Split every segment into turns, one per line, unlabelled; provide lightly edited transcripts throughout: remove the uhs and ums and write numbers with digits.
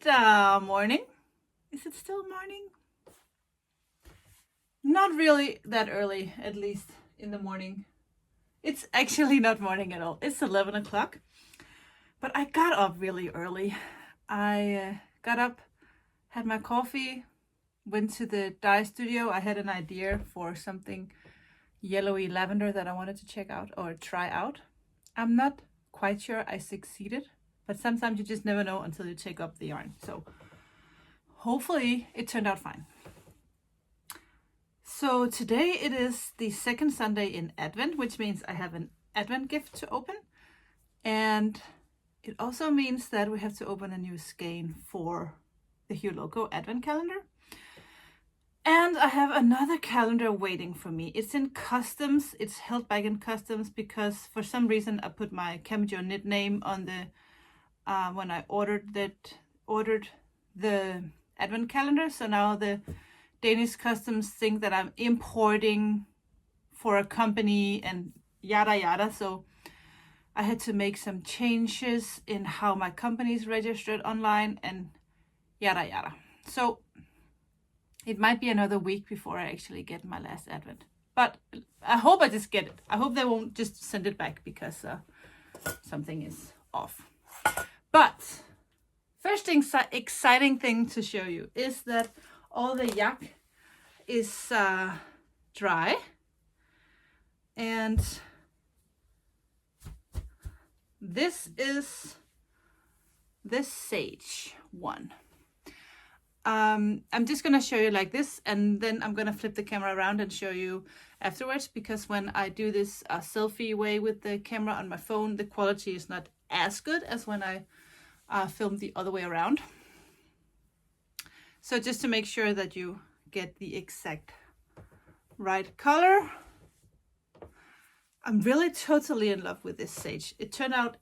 it morning? Is it still morning? Not really that early, at least in the morning. It's actually not morning at all. It's 11 o'clock. But I got up really early. I got up, had my coffee, went to the dye studio. I had an idea for something yellowy lavender that I wanted to check out or try out. I'm not quite sure I succeeded, but sometimes you just never know until you take up the yarn. So hopefully it turned out fine. So today it is the second Sunday in Advent, which means I have an Advent gift to open. And it also means that we have to open a new skein for the Hue Loco Advent calendar. And I have another calendar waiting for me. It's in customs. It's held back in customs because for some reason I put my Camajo knit name on the when I ordered the Advent calendar. So now the Danish customs think that I'm importing for a company and yada yada. So I had to make some changes in how my company is registered online and yada yada. So it might be another week before I actually get my last Advent. But I hope I just get it. I hope they won't just send it back because something is off. But first exciting thing to show you is that all the yak is dry. And this is the sage one. I'm just gonna show you like this, and then I'm gonna flip the camera around and show you afterwards, because when I do this selfie way with the camera on my phone, the quality is not as good as when I film the other way around. So just to make sure that you get the exact right color, I'm really totally in love with this sage. It turned out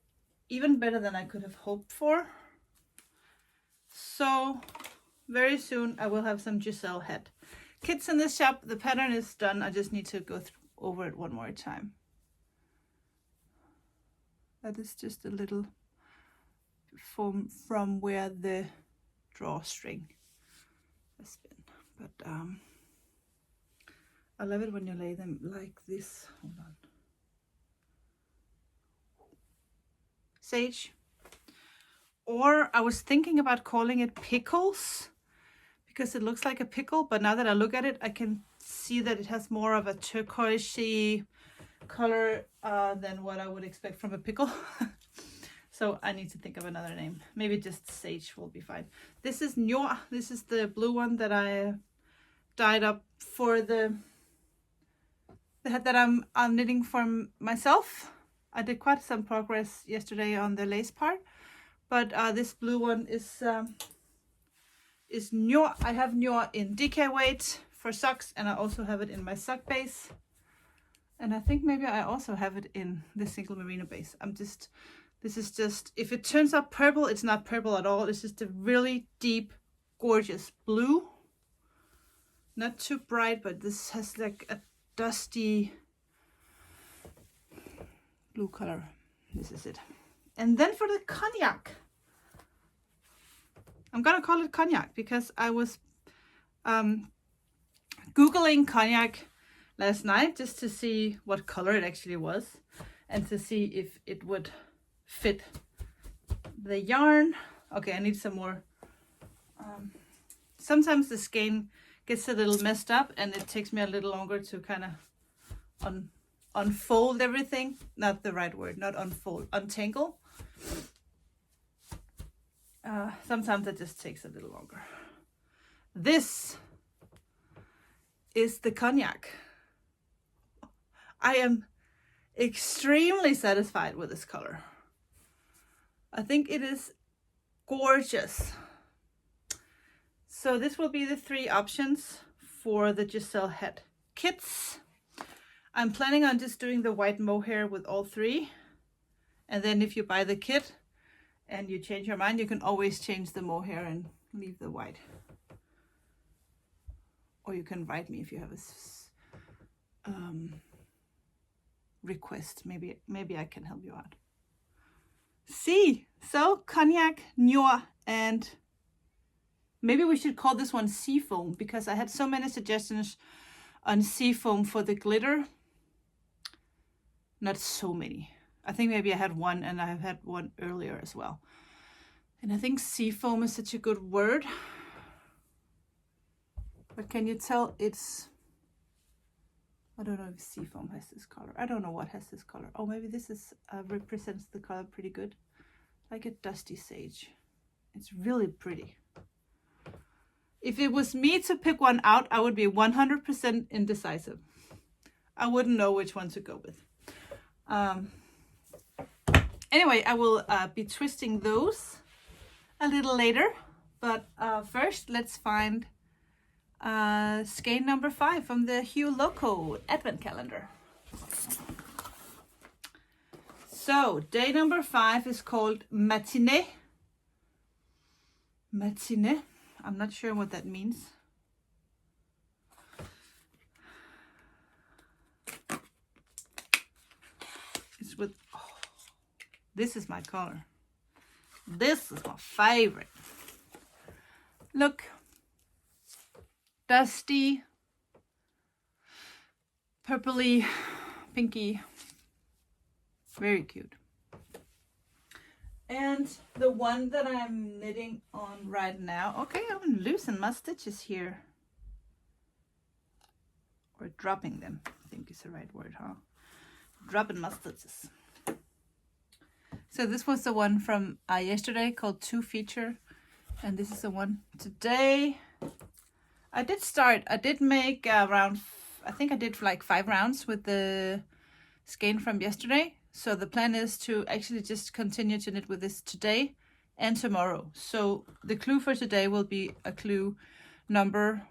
even better than I could have hoped for. So very soon I will have some Giselle head kits in this shop. The pattern is done. I just need to go over it one more time. That is just a little from where the drawstring has been. But I love it when you lay them like this. Hold on. Sage. Or I was thinking about calling it pickles, because it looks like a pickle, but now that I look at it, I can see that it has more of a turquoisey color than what I would expect from a pickle. So I need to think of another name. Maybe just sage will be fine. This is Njord. This is the blue one that I dyed up for the head that I'm knitting for myself. I did quite some progress yesterday on the lace part, but this blue one is Njord. I have Njord in DK weight for socks, and I also have it in my sock base. And I think maybe I also have it in the single merino base. This is just, if it turns out purple, it's not purple at all. It's just a really deep, gorgeous blue. Not too bright, but this has like a dusty blue color. This is it. And then for the cognac, I'm gonna call it cognac because I was Googling cognac last night just to see what color it actually was and to see if it would fit the yarn. Okay, I need some more. Sometimes the skein gets a little messed up and it takes me a little longer to kind of unfold everything. Not the right word, not unfold, untangle. Sometimes it just takes a little longer. This is the cognac. I am extremely satisfied with this color. I think it is gorgeous. So this will be the 3 options for the Giselle head kits. I'm planning on just doing the white mohair with all 3. And then if you buy the kit and you change your mind, you can always change the mohair and leave the white. Or you can write me if you have a request. Maybe I can help you out. See, so cognac, Njord, and Maybe we should call this one Seafoam, because I had so many suggestions on Seafoam for the glitter. Not so many. I think maybe I had one, and I've had one earlier as well. And I think Seafoam is such a good word. But can you tell it's... I don't know if Seafoam has this color. I don't know what has this color. Oh, maybe this is represents the color pretty good. Like a dusty sage. It's really pretty. If it was me to pick one out, I would be 100% indecisive. I wouldn't know which one to go with. Anyway, I will be twisting those a little later. But first, let's find skein number 5 from the Hue Loco Advent Calendar. So, day number 5 is called Matinee. Matinee. I'm not sure what that means. It's with... Oh, this is my color. This is my favorite. Look. Dusty. Purpley. Pinky. Very cute. And the one that I'm knitting on right now, okay, I'm gonna loosen my stitches here. Or dropping them, I think is the right word, huh? Dropping my stitches. So this was the one from yesterday called 2 Feature. And this is the one today. I did make around, I think I did like 5 rounds with the skein from yesterday. So the plan is to actually just continue to knit with this today and tomorrow. So the clue for today will be a clue number,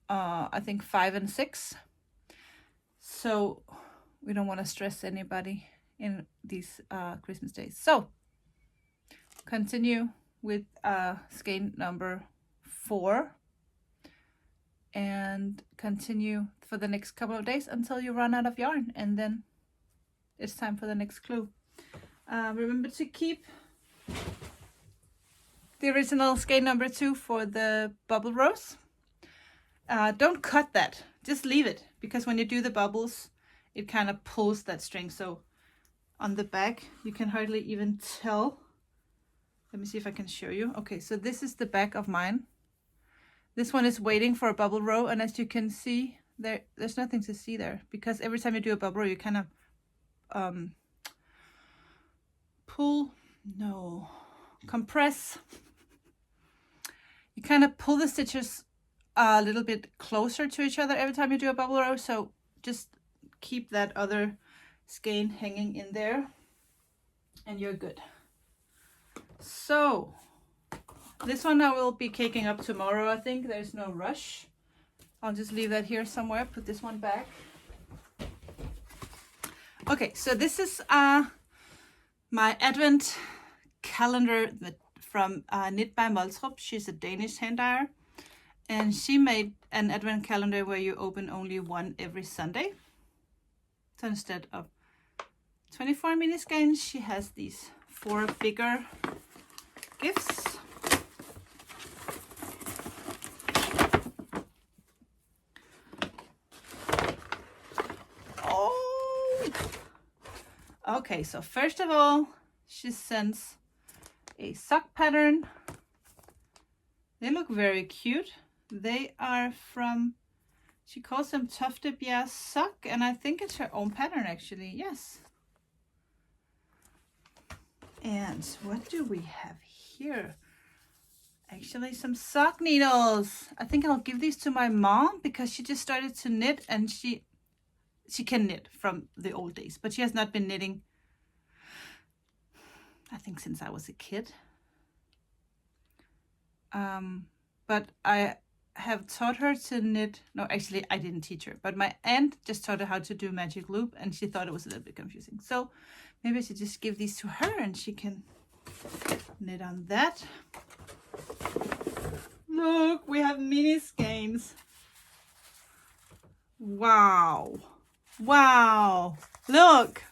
I think 5 and 6. So we don't want to stress anybody in these Christmas days. So continue with skein number 4 and continue for the next couple of days until you run out of yarn, and then it's time for the next clue. Remember to keep the original skein number 2 for the bubble rows. Don't cut that, just leave it, because when you do the bubbles it kind of pulls that string. So on the back you can hardly even tell. Let me see if I can show you. Okay, so this is the back of mine. This one is waiting for a bubble row, and as you can see there's nothing to see there, because every time you do a bubble row you kind of compress. You kind of pull the stitches a little bit closer to each other every time you do a bubble row, so just keep that other skein hanging in there and you're good. So this one I will be caking up tomorrow. I think there's no rush. I'll just leave that here somewhere, put this one back. Okay, so this is my advent calendar from Knit by Moltrup. She's a Danish hand dyer, and she made an advent calendar where you open only one every Sunday. So instead of 24 mini skeins, she has these 4 bigger gifts. Okay, so first of all, she sends a sock pattern. They look very cute. They are from, she calls them Toftebjerg sock, and I think it's her own pattern actually, yes. And what do we have here? Actually some sock needles. I think I'll give these to my mom because she just started to knit, and she can knit from the old days, but she has not been knitting, I think, since I was a kid. But I have taught her to knit. No, actually I didn't teach her, but my aunt just taught her how to do magic loop, and she thought it was a little bit confusing. So maybe I should just give these to her and she can knit on that. Look, we have mini skeins. Wow. Wow, look,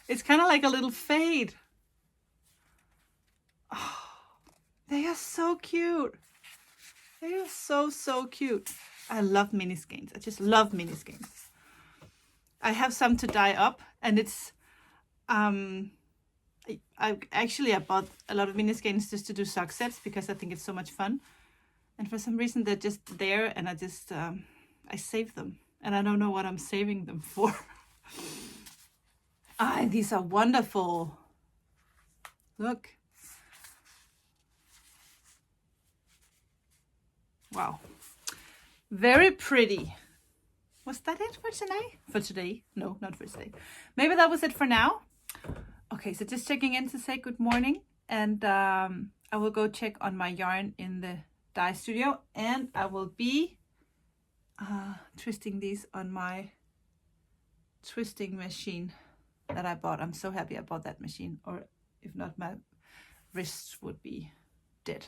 it's kind of like a little fade. Oh, they are so cute. They're so cute. I love mini skeins. I just love mini skeins. I have some to dye up, and it's I bought a lot of mini skeins just to do sock sets because I think it's so much fun. And for some reason they're just there, and I just I save them, and I don't know what I'm saving them for. These are wonderful. Look. Wow. Very pretty. Was that it for today? For today? No, not for today. Maybe that was it for now. Okay, so just checking in to say good morning, and I will go check on my yarn in the dye studio, and I will be twisting these on my twisting machine that I bought. I'm so happy I bought that machine, or if not, my wrists would be dead.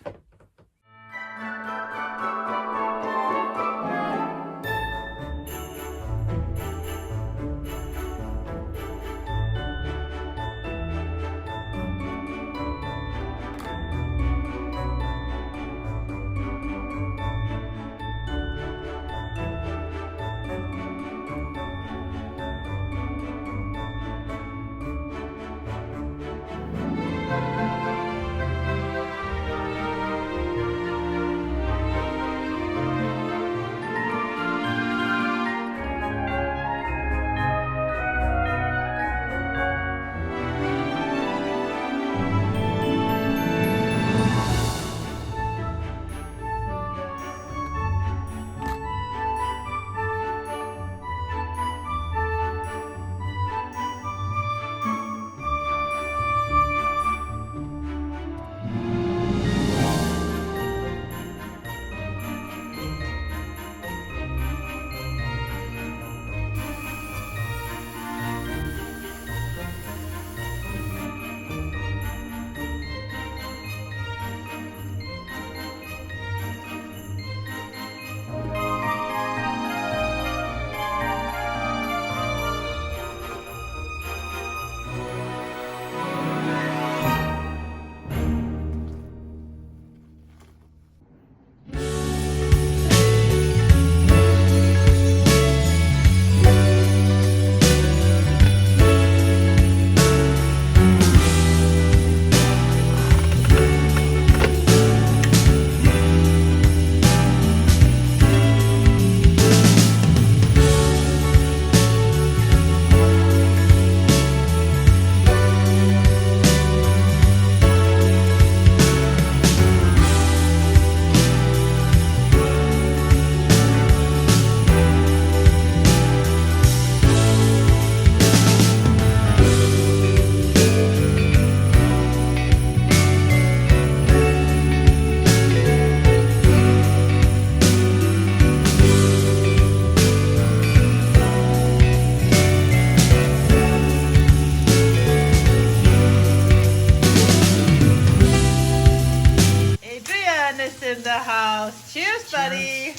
In the house. Cheers, buddy.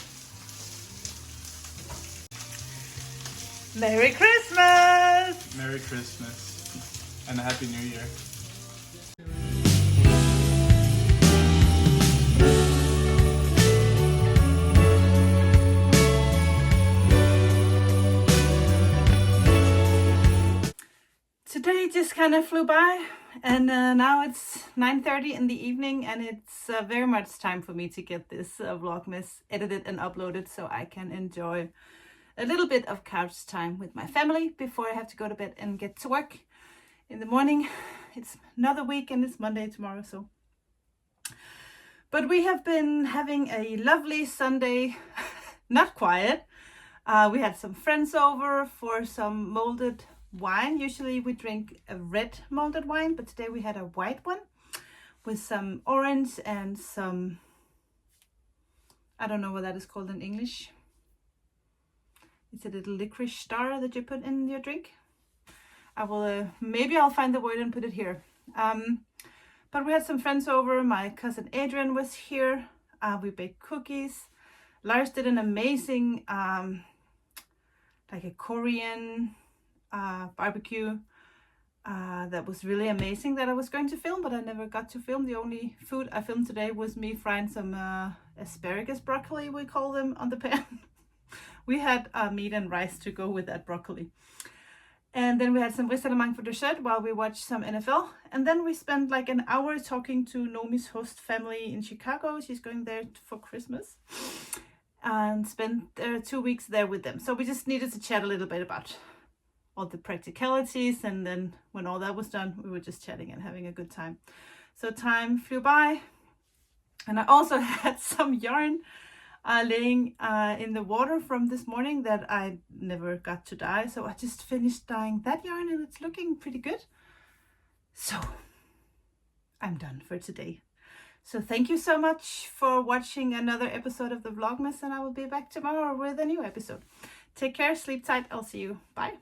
Merry Christmas.
Merry Christmas and a Happy New Year.
Today just kind of flew by, and now it's 9:30 in the evening, and it's very much time for me to get this Vlogmas edited and uploaded so I can enjoy a little bit of couch time with my family before I have to go to bed and get to work in the morning. It's another week and it's Monday tomorrow, so. But we have been having a lovely Sunday, not quiet. We had some friends over for some molded wine. Usually we drink a red molded wine, but today we had a white one with some orange and some, I don't know what that is called in English. It's a little licorice star that you put in your drink. I will, maybe I'll find the word and put it here. But we had some friends over. My cousin Adrian was here. We baked cookies. Lars did an amazing, like a Korean barbecue that was really amazing that I was going to film, but I never got to film. The only food I filmed today was me frying some asparagus broccoli, we call them, on the pan. We had meat and rice to go with that broccoli. And then we had some risalemang for dessert while we watched some NFL. And then we spent like an hour talking to Nomi's host family in Chicago. She's going there for Christmas. And spent 2 weeks there with them. So we just needed to chat a little bit about all the practicalities, and then when all that was done, we were just chatting and having a good time. So time flew by, and I also had some yarn laying in the water from this morning that I never got to dye. So I just finished dyeing that yarn, and it's looking pretty good. So I'm done for today. So thank you so much for watching another episode of the Vlogmas, and I will be back tomorrow with a new episode. Take care, sleep tight, I'll see you. Bye.